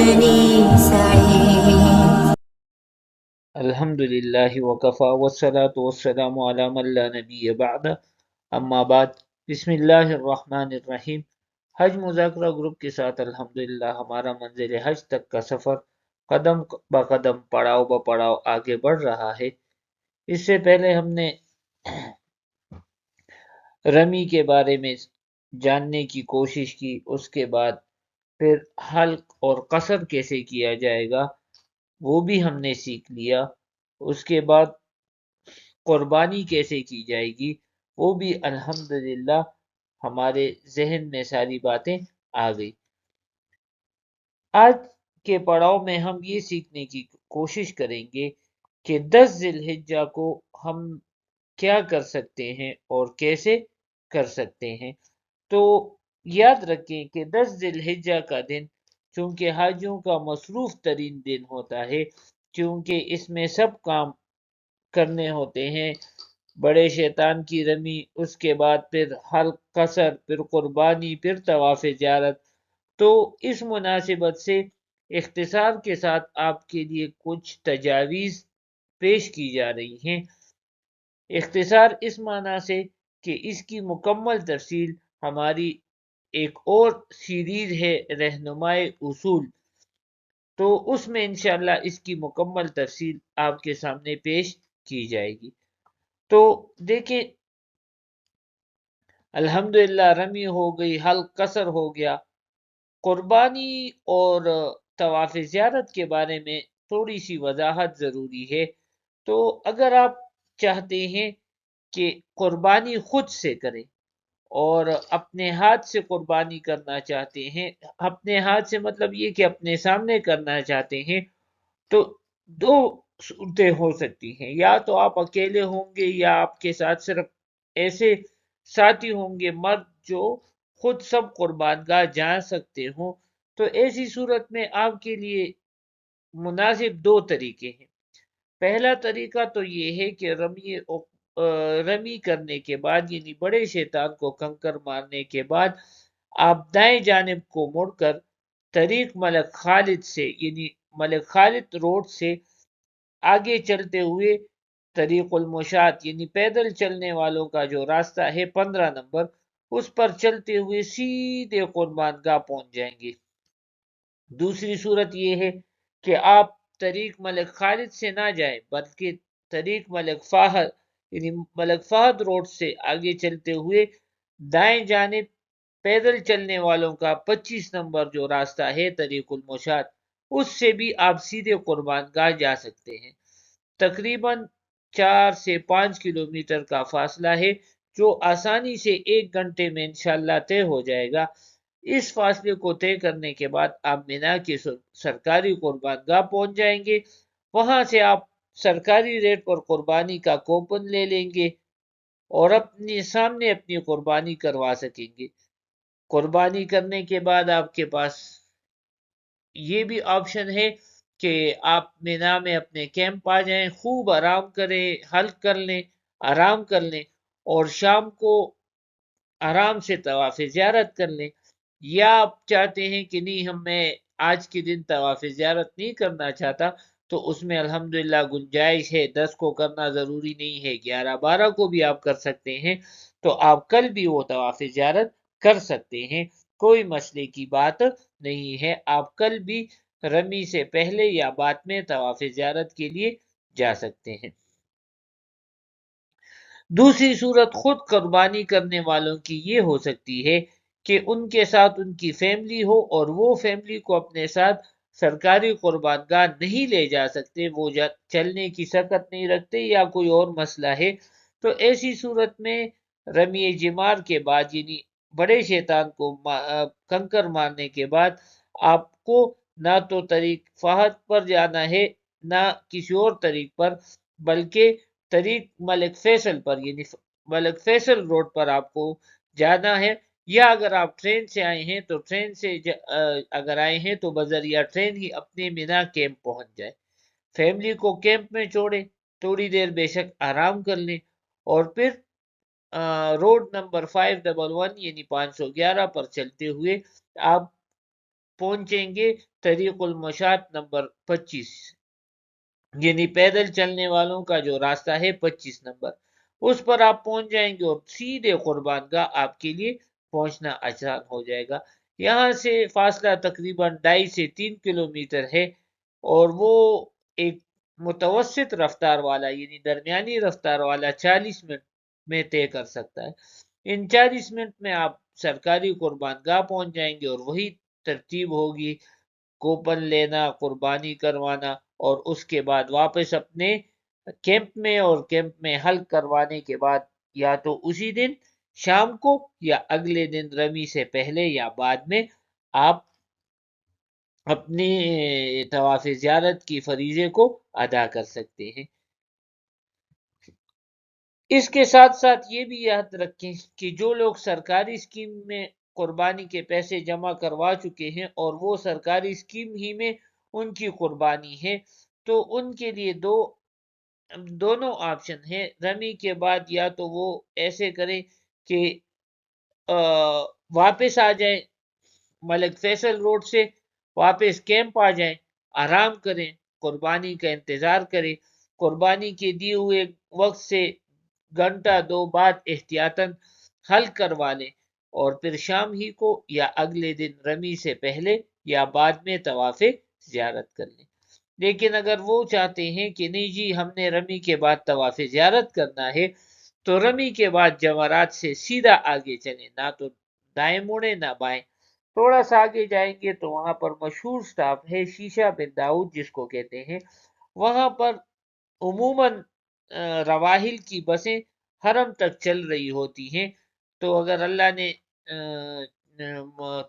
إنني سعيد. الحمد للہ وکفا والصلاة والسلام علی من لا نبی بعد اما بعد بسم اللہ الرحمن الرحیم۔ حج مذاکرہ گروپ کے ساتھ الحمدللہ ہمارا منزل حج تک کا سفر قدم بہ قدم پڑاؤ بہ پڑاؤ آگے بڑھ رہا ہے۔ اس سے پہلے ہم نے رمی کے بارے میں جاننے کی کوشش کی، اس کے بعد پھر حلق اور قصر کیسے کیا جائے گا وہ بھی ہم نے سیکھ لیا۔ اس کے بعد قربانی کیسے کی جائے گی وہ بھی الحمدللہ ہمارے ذہن میں ساری باتیں آ گئی۔ آج کے پڑاؤ میں ہم یہ سیکھنے کی کوشش کریں گے کہ 10 ذی الحجہ کو ہم کیا کر سکتے ہیں اور کیسے کر سکتے ہیں۔ تو یاد رکھیں کہ 10 ذی الحجہ کا دن چونکہ حاجیوں کا مصروف ترین دن ہوتا ہے، کیونکہ اس میں سب کام کرنے ہوتے ہیں، بڑے شیطان کی رمی، اس کے بعد پھر حلق قصر، پھر قربانی، پھر طواف زیارت۔ تو اس مناسبت سے اختصار کے ساتھ آپ کے لیے کچھ تجاویز پیش کی جا رہی ہیں۔ اختصار اس معنی سے کہ اس کی مکمل تفصیل ہماری ایک اور سیریز ہے رہنمائے اصول، تو اس میں انشاءاللہ اس کی مکمل تفصیل آپ کے سامنے پیش کی جائے گی۔ تو دیکھیں الحمدللہ رمی ہو گئی، حلق قصر ہو گیا، قربانی اور طواف زیارت کے بارے میں تھوڑی سی وضاحت ضروری ہے۔ تو اگر آپ چاہتے ہیں کہ قربانی خود سے کریں اور اپنے ہاتھ سے قربانی کرنا چاہتے ہیں، اپنے ہاتھ سے مطلب یہ کہ اپنے سامنے کرنا چاہتے ہیں، تو دو صورتیں ہو سکتی ہیں۔ یا تو آپ اکیلے ہوں گے یا آپ کے ساتھ صرف ایسے ساتھی ہوں گے مرد جو خود سب قربان گاہ جا سکتے ہوں، تو ایسی صورت میں آپ کے لیے مناسب دو طریقے ہیں۔ پہلا طریقہ تو یہ ہے کہ رمی کرنے کے بعد یعنی بڑے شیطان کو کنکر مارنے کے بعد آپ دائیں جانب کو مڑ کر طریق ملک خالد سے یعنی ملک خالد روڈ سے آگے چلتے ہوئے طریق المشاۃ یعنی پیدل چلنے والوں کا جو راستہ ہے 15 نمبر، اس پر چلتے ہوئے سیدھے قربان گاہ پہنچ جائیں گے۔ دوسری صورت یہ ہے کہ آپ طریق ملک خالد سے نہ جائیں بلکہ طریق ملک فہد یعنی ملک فہد روڈ سے آگے چلتے ہوئے دائیں جانب پیدل چلنے والوں کا 25 نمبر جو راستہ ہے طریق المشاۃ، اس سے بھی آپ سیدھے قربان گاہ جا سکتے ہیں۔ تقریباً 4 سے 5 کلومیٹر کا فاصلہ ہے جو آسانی سے 1 گھنٹے میں انشاءاللہ طے ہو جائے گا۔ اس فاصلے کو طے کرنے کے بعد آپ مینا کی سرکاری قربان گاہ پہنچ جائیں گے۔ وہاں سے آپ سرکاری ریٹ پر قربانی کا کوپن لے لیں گے اور اپنے سامنے اپنی قربانی کروا سکیں گے۔ قربانی کرنے کے بعد آپ کے پاس یہ بھی آپشن ہے کہ آپ مینا میں اپنے کیمپ آ جائیں، خوب آرام کریں، حلق کر لیں، آرام کر لیں اور شام کو آرام سے طواف زیارت کر لیں۔ یا آپ چاہتے ہیں کہ نہیں میں آج کے دن طواف زیارت نہیں کرنا چاہتا، تو اس میں الحمدللہ گنجائش ہے، 10 کو کرنا ضروری نہیں ہے، 11 12 کو بھی آپ کر سکتے ہیں، تو آپ کل بھی وہ طواف زیارت کر سکتے ہیں، کوئی مسئلے کی بات نہیں ہے۔ آپ کل بھی رمی سے پہلے یا بعد میں طواف زیارت کے لیے جا سکتے ہیں۔ دوسری صورت خود قربانی کرنے والوں کی یہ ہو سکتی ہے کہ ان کے ساتھ ان کی فیملی ہو اور وہ فیملی کو اپنے ساتھ سرکاری قربان گاہ نہیں لے جا سکتے، وہ چلنے کی سکت نہیں رکھتے یا کوئی اور مسئلہ ہے، تو ایسی صورت میں رمی جمار کے بعد یعنی بڑے شیطان کو کنکر مارنے کے بعد آپ کو نہ تو طریق فہد پر جانا ہے نہ کسی اور طریق پر، بلکہ طریق ملک فیصل پر یعنی ملک فیصل روڈ پر آپ کو جانا ہے۔ یا اگر آپ ٹرین سے آئے ہیں تو ٹرین سے اگر آئے ہیں تو بذریعہ ٹرین ہی اپنے مینا کیمپ پہنچ جائے، فیملی کو کیمپ میں چھوڑیں، تھوڑی دیر بے شک آرام کر لیں اور پھر روڈ نمبر 511 یعنی 511 پر چلتے ہوئے آپ پہنچیں گے طریق المشاط نمبر 25، یعنی پیدل چلنے والوں کا جو راستہ ہے 25 نمبر، اس پر آپ پہنچ جائیں گے اور سیدھے قربان گاہ آپ کے لیے پہنچنا آسان ہو جائے گا۔ یہاں سے فاصلہ تقریباً 2.5 سے 3 کلومیٹر ہے، اور وہ ایک متوسط رفتار والا یعنی درمیانی رفتار والا 40 منٹ میں طے کر سکتا ہے۔ ان 40 منٹ میں آپ سرکاری قربان گاہ پہنچ جائیں گے، اور وہی ترتیب ہوگی: کوپن لینا، قربانی کروانا، اور اس کے بعد واپس اپنے کیمپ میں، اور کیمپ میں حلق کروانے کے بعد یا تو اسی دن شام کو یا اگلے دن رمی سے پہلے یا بعد میں آپ اپنے طواف زیارت کی فریضے کو ادا کر سکتے ہیں۔ اس کے ساتھ ساتھ یہ بھی یاد رکھیں کہ جو لوگ سرکاری اسکیم میں قربانی کے پیسے جمع کروا چکے ہیں اور وہ سرکاری اسکیم ہی میں ان کی قربانی ہے، تو ان کے لیے دونوں آپشن ہیں۔ رمی کے بعد یا تو وہ ایسے کریں کہ واپس آ جائیں، ملک فیصل روڈ سے واپس کیمپ آ جائیں، آرام کریں، قربانی کا انتظار کریں، قربانی کے دیے ہوئے وقت سے گھنٹہ دو بعد احتیاطاً حلق کروا لیں، اور پھر شام ہی کو یا اگلے دن رمی سے پہلے یا بعد میں طواف زیارت کر لیں۔ لیکن اگر وہ چاہتے ہیں کہ نہیں جی ہم نے رمی کے بعد طواف زیارت کرنا ہے، تو رمی کے بعد جمرات سے سیدھا آگے چلیں، نہ تو دائیں مڑیں نہ بائیں، تھوڑا سا آگے جائیں گے تو وہاں پر مشہور سٹاپ ہے شیشہ بن داؤد جس کو کہتے ہیں، وہاں پر عموماً رواحل کی بسیں حرم تک چل رہی ہوتی ہیں، تو اگر اللہ نے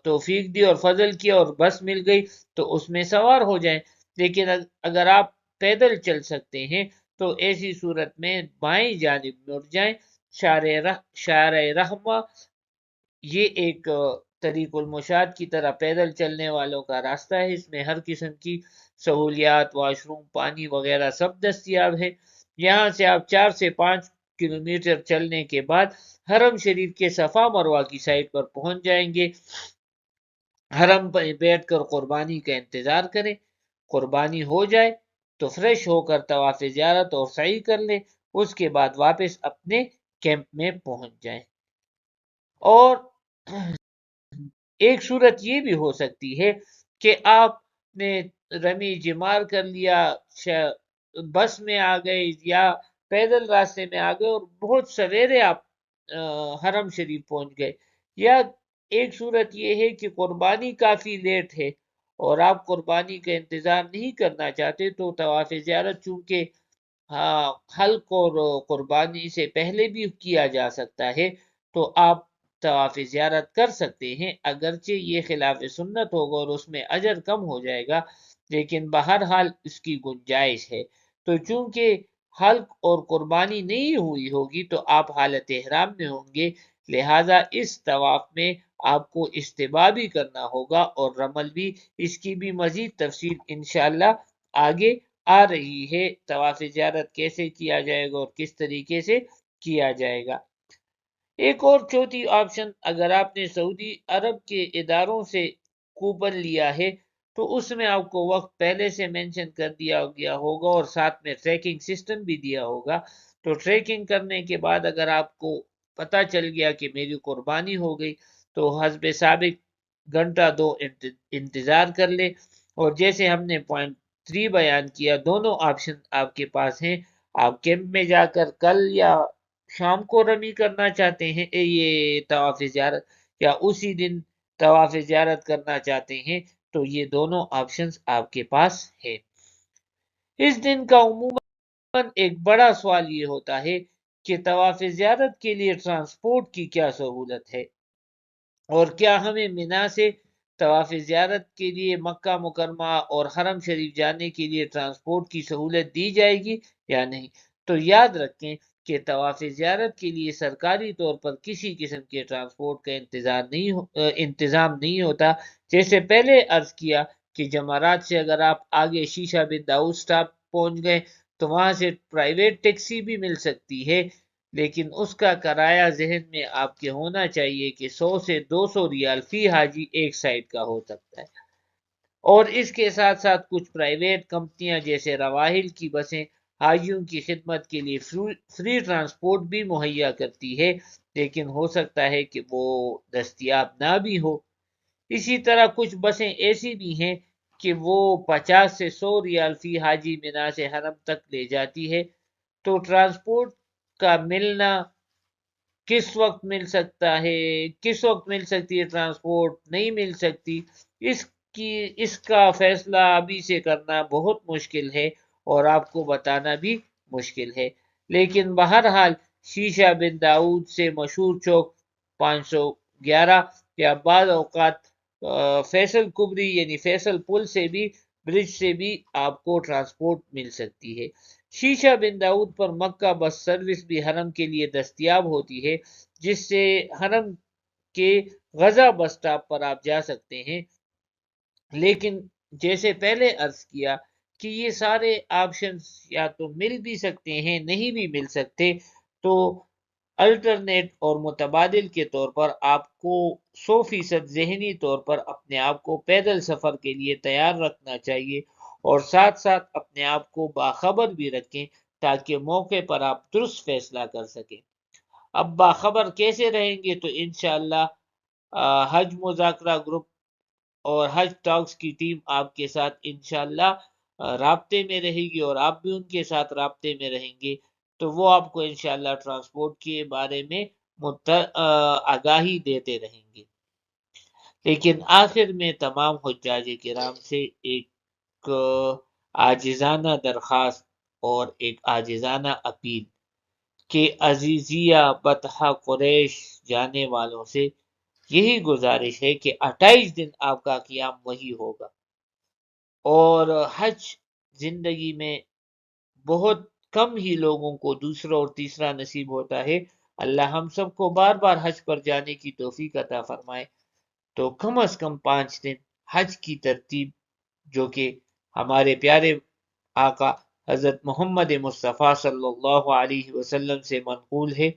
توفیق دی اور فضل کیا اور بس مل گئی تو اس میں سوار ہو جائیں۔ لیکن اگر آپ پیدل چل سکتے ہیں تو ایسی صورت میں بائیں جانب مڑ جائیں۔ شارع رحمہ یہ ایک طریق المشاط کی طرح پیدل چلنے والوں کا راستہ ہے، اس میں ہر قسم کی سہولیات، واش روم، پانی وغیرہ سب دستیاب ہے۔ یہاں سے آپ 4 سے 5 کلومیٹر چلنے کے بعد حرم شریف کے صفا مروہ کی سائٹ پر پہنچ جائیں گے۔ حرم پر بیٹھ کر قربانی کا انتظار کریں، قربانی ہو جائے تو فریش ہو کر طواف زیارت اور سعی کر لیں، اس کے بعد واپس اپنے کیمپ میں پہنچ جائیں۔ اور ایک صورت یہ بھی ہو سکتی ہے کہ آپ نے رمی جمار کر لیا، بس میں آ گئے یا پیدل راستے میں آ گئے اور بہت سویرے آپ حرم شریف پہنچ گئے، یا ایک صورت یہ ہے کہ قربانی کافی لیٹ ہے اور آپ قربانی کا انتظار نہیں کرنا چاہتے، تو طواف زیارت چونکہ حلق اور قربانی سے پہلے بھی کیا جا سکتا ہے، تو آپ طواف زیارت کر سکتے ہیں، اگرچہ یہ خلاف سنت ہوگا اور اس میں اجر کم ہو جائے گا، لیکن بہرحال اس کی گنجائش ہے۔ تو چونکہ حلق اور قربانی نہیں ہوئی ہوگی تو آپ حالت احرام میں ہوں گے، لہٰذا اس طواف میں آپ کو استباء بھی کرنا ہوگا اور رمل بھی۔ اس کی بھی مزید تفصیل انشاءاللہ آگے آ رہی ہے، طواف زیارت کیسے کیا جائے گا اور کس طریقے سے کیا جائے گا۔ ایک اور چوتھی آپشن، اگر آپ نے سعودی عرب کے اداروں سے کوپن لیا ہے تو اس میں آپ کو وقت پہلے سے مینشن کر دیا گیا ہوگا اور ساتھ میں ٹریکنگ سسٹم بھی دیا ہوگا، تو ٹریکنگ کرنے کے بعد اگر آپ کو پتہ چل گیا کہ میری قربانی ہو گئی تو حسب سابق گھنٹہ دو انتظار کر لے، اور جیسے ہم نے پوائنٹ 3 بیان کیا، دونوں آپشن آپ کے پاس ہیں۔ آپ کیمپ میں جا کر کل یا شام کو رمی کرنا چاہتے ہیں یہ طواف زیارت، یا اسی دن طواف زیارت کرنا چاہتے ہیں، تو یہ دونوں آپشنز آپ کے پاس ہے۔ اس دن کا عموماً ایک بڑا سوال یہ ہوتا ہے کہ طواف زیارت کے لیے ٹرانسپورٹ کی کیا سہولت ہے، اور کیا ہمیں منا سے طواف زیارت کے لیے مکہ مکرمہ اور حرم شریف جانے کے لیے ٹرانسپورٹ کی سہولت دی جائے گی یا نہیں؟ تو یاد رکھیں کہ طواف زیارت کے لیے سرکاری طور پر کسی قسم کے ٹرانسپورٹ کا انتظام نہیں ہوتا۔ جیسے پہلے عرض کیا کہ جمرات سے اگر آپ آگے شیشہ بن داؤد سٹاپ پہنچ گئے تو وہاں سے پرائیویٹ ٹیکسی بھی مل سکتی ہے، لیکن اس کا کرایہ ذہن میں آپ کے ہونا چاہیے کہ 100 سے 200 ریال فی حاجی ایک سائڈ کا ہو سکتا ہے۔ اور اس کے ساتھ ساتھ کچھ پرائیویٹ کمپنیاں جیسے رواحل کی بسیں حاجیوں کی خدمت کے لیے فری ٹرانسپورٹ بھی مہیا کرتی ہے، لیکن ہو سکتا ہے کہ وہ دستیاب نہ بھی ہو۔ اسی طرح کچھ بسیں ایسی بھی ہیں کہ وہ 50 سے 100 ریال فی حاجی مینا سے حرم تک لے جاتی ہے۔ تو ٹرانسپورٹ کا ملنا کس وقت مل سکتا ہے، کس وقت مل سکتی ہے ٹرانسپورٹ، نہیں مل سکتی، اس اس کا فیصلہ ابھی سے کرنا بہت مشکل ہے اور آپ کو بتانا بھی مشکل ہے۔ لیکن بہرحال شیشہ بن داؤد سے مشہور چوک 511 یا بعض اوقات فیصل کبری یعنی فیصل پل سے بھی، برج سے بھی آپ کو ٹرانسپورٹ مل سکتی ہے۔ شیشہ بن داؤد پر مکہ بس سروس بھی حرم کے لیے دستیاب ہوتی ہے، جس سے حرم کے غزہ بس سٹاپ پر آپ جا سکتے ہیں۔ لیکن جیسے پہلے عرض کیا کہ یہ سارے آپشنز یا تو مل بھی سکتے ہیں، نہیں بھی مل سکتے، تو الٹرنیٹ اور متبادل کے طور پر آپ کو 100% ذہنی طور پر اپنے آپ کو پیدل سفر کے لیے تیار رکھنا چاہیے، اور ساتھ ساتھ اپنے آپ کو باخبر بھی رکھیں تاکہ موقع پر آپ درست فیصلہ کر سکیں۔ اب باخبر کیسے رہیں گے؟ تو انشاءاللہ حج مذاکرہ گروپ اور حج ٹاکس کی ٹیم آپ کے ساتھ انشاءاللہ رابطے میں رہے گی، اور آپ بھی ان کے ساتھ رابطے میں رہیں گے، تو وہ آپ کو انشاءاللہ ٹرانسپورٹ کے بارے میں آگاہی دیتے رہیں گے۔ لیکن آخر میں تمام حجاج کرام سے ایک عاجزانہ درخواست اور ایک عاجزانہ اپیل کہ عزیزیہ بطحہ قریش جانے والوں سے یہی گزارش ہے کہ 28 دن آپ کا قیام وہی ہوگا، اور حج زندگی میں بہت کم ہی لوگوں کو دوسرا اور تیسرا نصیب ہوتا ہے۔ اللہ ہم سب کو بار بار حج پر جانے کی توفیق عطا فرمائے۔ تو کم از کم 5 دن حج کی ترتیب جو کہ ہمارے پیارے آقا حضرت محمد مصطفیٰ صلی اللہ علیہ وسلم سے منقول ہے،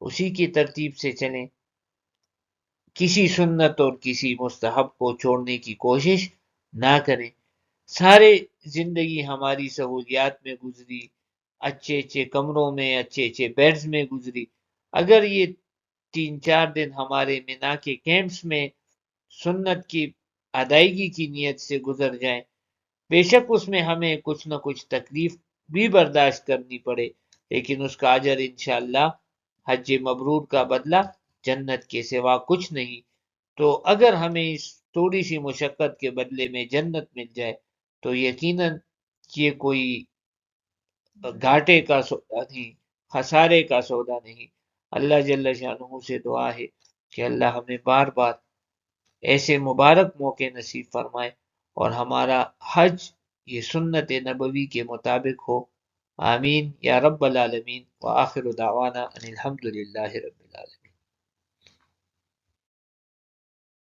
اسی کی ترتیب سے چلیں، کسی سنت اور کسی مستحب کو چھوڑنے کی کوشش نہ کریں۔ سارے زندگی ہماری سہولیات میں گزری، اچھے اچھے کمروں میں، اچھے اچھے بیڈز میں گزری، اگر یہ 3-4 دن ہمارے مینا کے کیمپس میں سنت کی ادائیگی کی نیت سے گزر جائیں، بے شک اس میں ہمیں کچھ نہ کچھ تکلیف بھی برداشت کرنی پڑے، لیکن اس کا اجر انشاءاللہ حج مبرور کا بدلہ جنت کے سوا کچھ نہیں۔ تو اگر ہمیں اس تھوڑی سی مشقت کے بدلے میں جنت مل جائے تو یقیناً یہ کوئی گھاٹے کا سودا نہیں، خسارے کا سودا نہیں۔ اللہ جل شانہ سے دعا ہے کہ اللہ ہمیں بار بار ایسے مبارک موقع نصیب فرمائے اور ہمارا حج یہ سنت نبوی کے مطابق ہو۔ آمین یا رب العالمین، وآخر دعوانا ان الحمدللہ رب العالمین۔